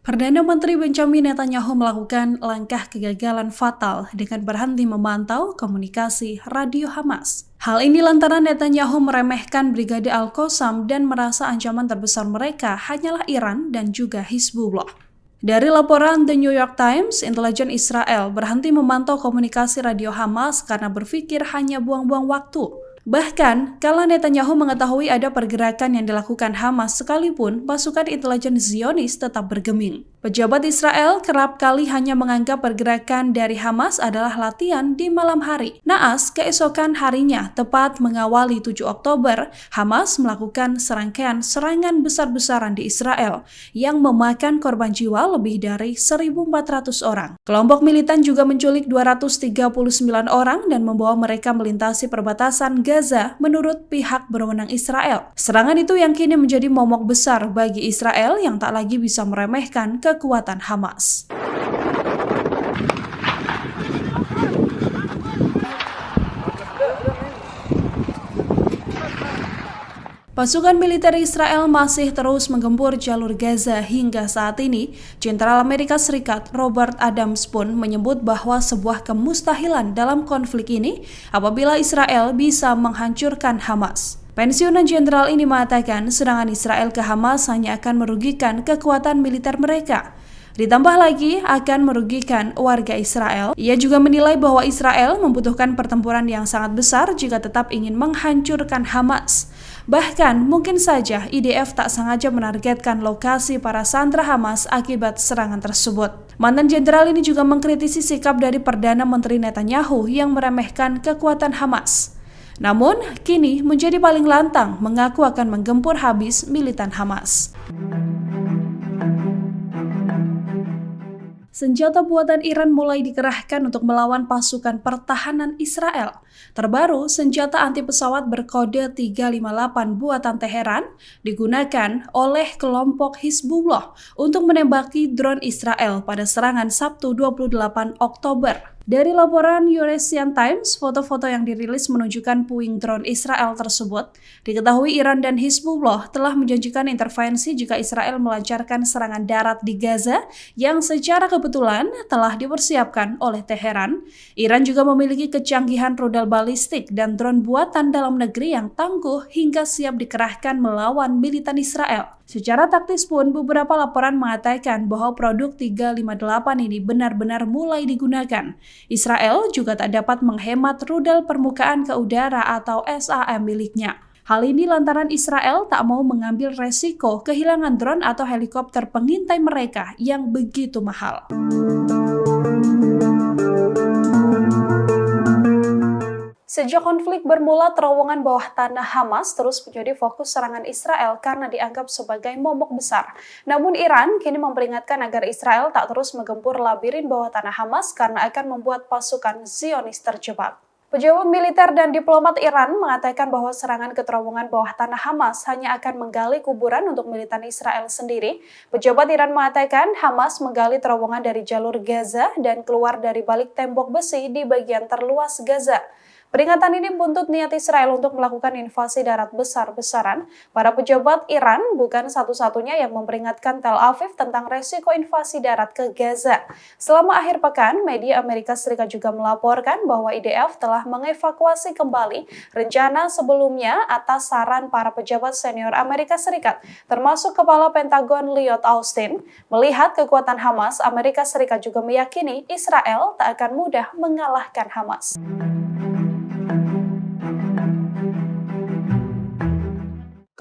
Perdana Menteri Benjamin Netanyahu melakukan langkah kegagalan fatal dengan berhenti memantau komunikasi radio Hamas. Hal ini lantaran Netanyahu meremehkan Brigade Al-Qassam dan merasa ancaman terbesar mereka hanyalah Iran dan juga Hizbullah. Dari laporan The New York Times, intelijen Israel berhenti memantau komunikasi radio Hamas karena berpikir hanya buang-buang waktu. Bahkan, kala Netanyahu mengetahui ada pergerakan yang dilakukan Hamas sekalipun, pasukan intelijen Zionis tetap bergeming. Pejabat Israel kerap kali hanya menganggap pergerakan dari Hamas adalah latihan di malam hari. Naas, keesokan harinya, tepat mengawali 7 Oktober, Hamas melakukan serangkaian serangan besar-besaran di Israel yang memakan korban jiwa lebih dari 1.400 orang. Kelompok militan juga menculik 239 orang dan membawa mereka melintasi perbatasan Gaza menurut pihak berwenang Israel. Serangan itu yang kini menjadi momok besar bagi Israel yang tak lagi bisa meremehkan kekuatan Hamas. Pasukan militer Israel masih terus menggempur jalur Gaza hingga saat ini. Jenderal Amerika Serikat Robert Adams pun menyebut bahwa sebuah kemustahilan dalam konflik ini apabila Israel bisa menghancurkan Hamas. Pensiunan jenderal ini mengatakan serangan Israel ke Hamas hanya akan merugikan kekuatan militer mereka. Ditambah lagi akan merugikan warga Israel. Ia juga menilai bahwa Israel membutuhkan pertempuran yang sangat besar jika tetap ingin menghancurkan Hamas. Bahkan mungkin saja IDF tak sengaja menargetkan lokasi para sandera Hamas akibat serangan tersebut. Mantan jenderal ini juga mengkritisi sikap dari Perdana Menteri Netanyahu yang meremehkan kekuatan Hamas. Namun, kini menjadi paling lantang mengaku akan menggempur habis militan Hamas. Senjata buatan Iran mulai dikerahkan untuk melawan pasukan pertahanan Israel. Terbaru, senjata anti pesawat berkode 358 buatan Teheran digunakan oleh kelompok Hizbullah untuk menembaki drone Israel pada serangan Sabtu 28 Oktober. Dari laporan Eurasian Times, foto-foto yang dirilis menunjukkan puing drone Israel tersebut. Diketahui Iran dan Hizbullah telah menjanjikan intervensi jika Israel melancarkan serangan darat di Gaza yang secara kebetulan telah dipersiapkan oleh Teheran. Iran juga memiliki kecanggihan rudal balistik dan drone buatan dalam negeri yang tangguh hingga siap dikerahkan melawan militan Israel. Secara taktis pun, beberapa laporan mengatakan bahwa produk 358 ini benar-benar mulai digunakan. Israel juga tak dapat menghemat rudal permukaan ke udara atau SAM miliknya. Hal ini lantaran Israel tak mau mengambil resiko kehilangan drone atau helikopter pengintai mereka yang begitu mahal. Sejak konflik bermula, terowongan bawah tanah Hamas terus menjadi fokus serangan Israel karena dianggap sebagai momok besar. Namun Iran kini memperingatkan agar Israel tak terus menggempur labirin bawah tanah Hamas karena akan membuat pasukan Zionis terjebak. Pejabat militer dan diplomat Iran mengatakan bahwa serangan ke terowongan bawah tanah Hamas hanya akan menggali kuburan untuk militan Israel sendiri. Pejabat Iran mengatakan Hamas menggali terowongan dari jalur Gaza dan keluar dari balik tembok besi di bagian terluas Gaza. Peringatan ini buntut niat Israel untuk melakukan invasi darat besar-besaran. Para pejabat Iran bukan satu-satunya yang memperingatkan Tel Aviv tentang resiko invasi darat ke Gaza. Selama akhir pekan, media Amerika Serikat juga melaporkan bahwa IDF telah mengevakuasi kembali rencana sebelumnya atas saran para pejabat senior Amerika Serikat, termasuk Kepala Pentagon Lloyd Austin. Melihat kekuatan Hamas, Amerika Serikat juga meyakini Israel tak akan mudah mengalahkan Hamas.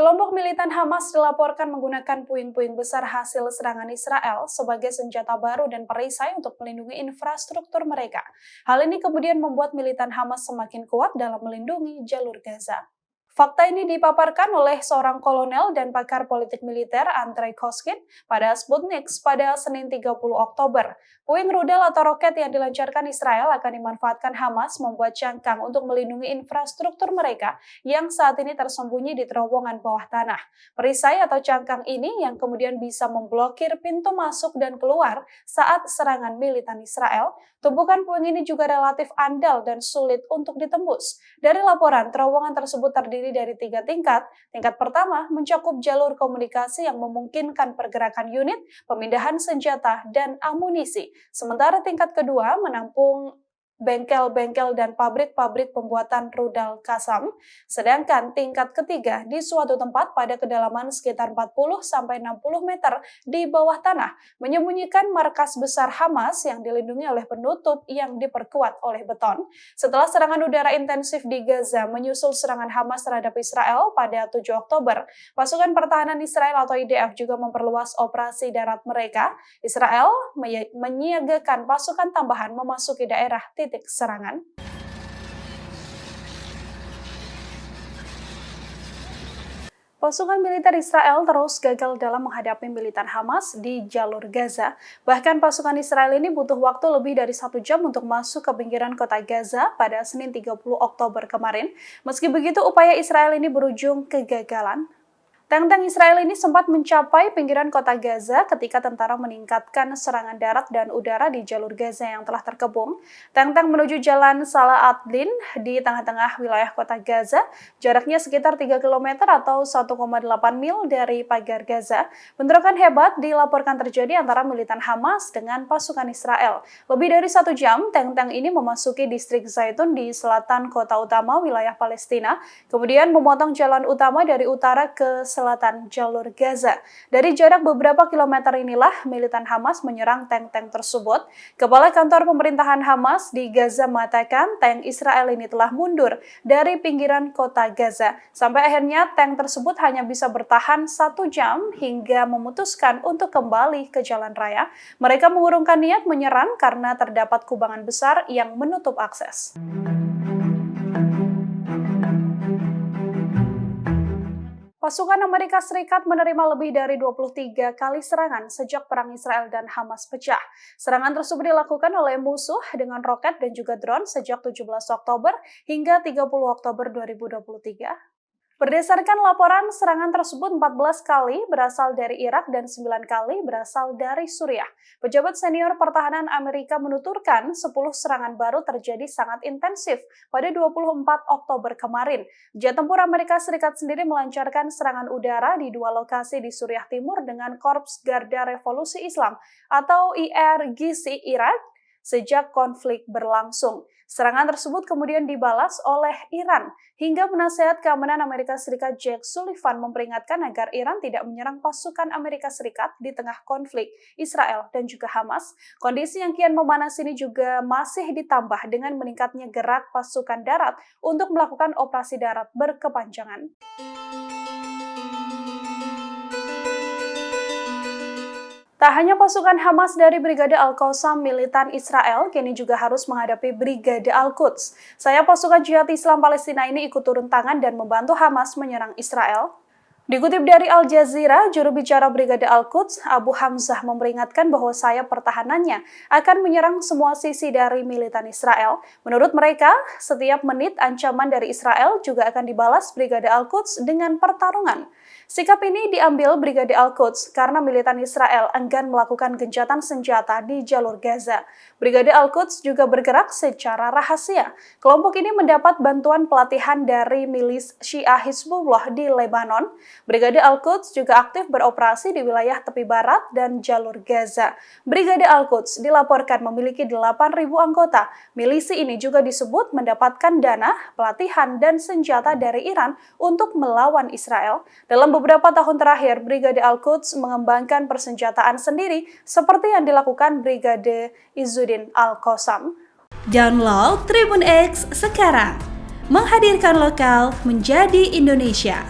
Kelompok militan Hamas dilaporkan menggunakan puing-puing besar hasil serangan Israel sebagai senjata baru dan perisai untuk melindungi infrastruktur mereka. Hal ini kemudian membuat militan Hamas semakin kuat dalam melindungi jalur Gaza. Fakta ini dipaparkan oleh seorang kolonel dan pakar politik militer Andrei Koskin pada Sputnik pada Senin 30 Oktober. Puing rudal atau roket yang dilancarkan Israel akan dimanfaatkan Hamas membuat cangkang untuk melindungi infrastruktur mereka yang saat ini tersembunyi di terowongan bawah tanah. Perisai atau cangkang ini yang kemudian bisa memblokir pintu masuk dan keluar saat serangan militan Israel. Tumpukan puing ini juga relatif andal dan sulit untuk ditembus. Dari laporan, terowongan tersebut terdiri terdiri dari 3 tingkat. Tingkat pertama mencakup jalur komunikasi yang memungkinkan pergerakan unit, pemindahan senjata, dan amunisi. Sementara tingkat kedua menampung bengkel-bengkel dan pabrik-pabrik pembuatan rudal Qassam. Sedangkan tingkat ketiga di suatu tempat pada kedalaman sekitar 40-60 meter di bawah tanah, menyembunyikan markas besar Hamas yang dilindungi oleh penutup yang diperkuat oleh beton. Setelah serangan udara intensif di Gaza menyusul serangan Hamas terhadap Israel pada 7 Oktober, pasukan pertahanan Israel atau IDF juga memperluas operasi darat mereka. Israel menyiagakan pasukan tambahan memasuki daerah titik serangan. Pasukan militer Israel terus gagal dalam menghadapi militer Hamas di jalur Gaza. Bahkan pasukan Israel ini butuh waktu lebih dari 1 jam untuk masuk ke pinggiran kota Gaza pada Senin 30 Oktober kemarin. Meski begitu, upaya Israel ini berujung kegagalan. Tank-tank Israel ini sempat mencapai pinggiran kota Gaza ketika tentara meningkatkan serangan darat dan udara di jalur Gaza yang telah terkepung. Tank-tank menuju jalan Salah Adlin di tengah-tengah wilayah kota Gaza, jaraknya sekitar 3 km atau 1,8 mil dari pagar Gaza. Bentrokan hebat dilaporkan terjadi antara militan Hamas dengan pasukan Israel. Lebih dari 1 jam, tank-tank ini memasuki distrik Zaitun di selatan kota utama wilayah Palestina, kemudian memotong jalan utama dari utara ke selatan jalur Gaza. Dari jarak beberapa kilometer inilah militan Hamas menyerang tank-tank tersebut. Kepala kantor pemerintahan Hamas di Gaza mengatakan tank Israel ini telah mundur dari pinggiran kota Gaza. Sampai akhirnya tank tersebut hanya bisa bertahan 1 jam hingga memutuskan untuk kembali ke jalan raya. Mereka mengurungkan niat menyerang karena terdapat kubangan besar yang menutup akses. Pasukan Amerika Serikat menerima lebih dari 23 kali serangan sejak perang Israel dan Hamas pecah. Serangan tersebut dilakukan oleh musuh dengan roket dan juga drone sejak 17 Oktober hingga 30 Oktober 2023. Berdasarkan laporan, serangan tersebut 14 kali berasal dari Irak dan 9 kali berasal dari Suriah. Pejabat senior pertahanan Amerika menuturkan 10 serangan baru terjadi sangat intensif pada 24 Oktober kemarin. Jet tempur Amerika Serikat sendiri melancarkan serangan udara di 2 lokasi di Suriah Timur dengan Korps Garda Revolusi Islam atau IRGC Irak sejak konflik berlangsung. Serangan tersebut kemudian dibalas oleh Iran, hingga penasehat keamanan Amerika Serikat Jake Sullivan memperingatkan agar Iran tidak menyerang pasukan Amerika Serikat di tengah konflik Israel dan juga Hamas. Kondisi yang kian memanas ini juga masih ditambah dengan meningkatnya gerak pasukan darat untuk melakukan operasi darat berkepanjangan. Tak hanya pasukan Hamas dari Brigade Al-Qassam militan Israel, kini juga harus menghadapi Brigade Al-Quds. Sayap pasukan Jihad Islam Palestina ini ikut turun tangan dan membantu Hamas menyerang Israel. Dikutip dari Al Jazeera, juru bicara Brigade Al-Quds, Abu Hamzah memperingatkan bahwa sayap pertahanannya akan menyerang semua sisi dari militan Israel. Menurut mereka, setiap menit ancaman dari Israel juga akan dibalas Brigade Al-Quds dengan pertarungan. Sikap ini diambil Brigade Al-Quds karena militan Israel enggan melakukan gencatan senjata di jalur Gaza. Brigade Al-Quds juga bergerak secara rahasia. Kelompok ini mendapat bantuan pelatihan dari milis Syiah Hizbullah di Lebanon. Brigade Al-Quds juga aktif beroperasi di wilayah tepi barat dan jalur Gaza. Brigade Al-Quds dilaporkan memiliki 8.000 anggota. Milisi ini juga disebut mendapatkan dana, pelatihan, dan senjata dari Iran untuk melawan Israel. Dalam beberapa tahun terakhir, Brigade Al-Quds mengembangkan persenjataan sendiri seperti yang dilakukan Brigade Izzuddin Al-Qassam. Download Tribun X sekarang, menghadirkan lokal menjadi Indonesia.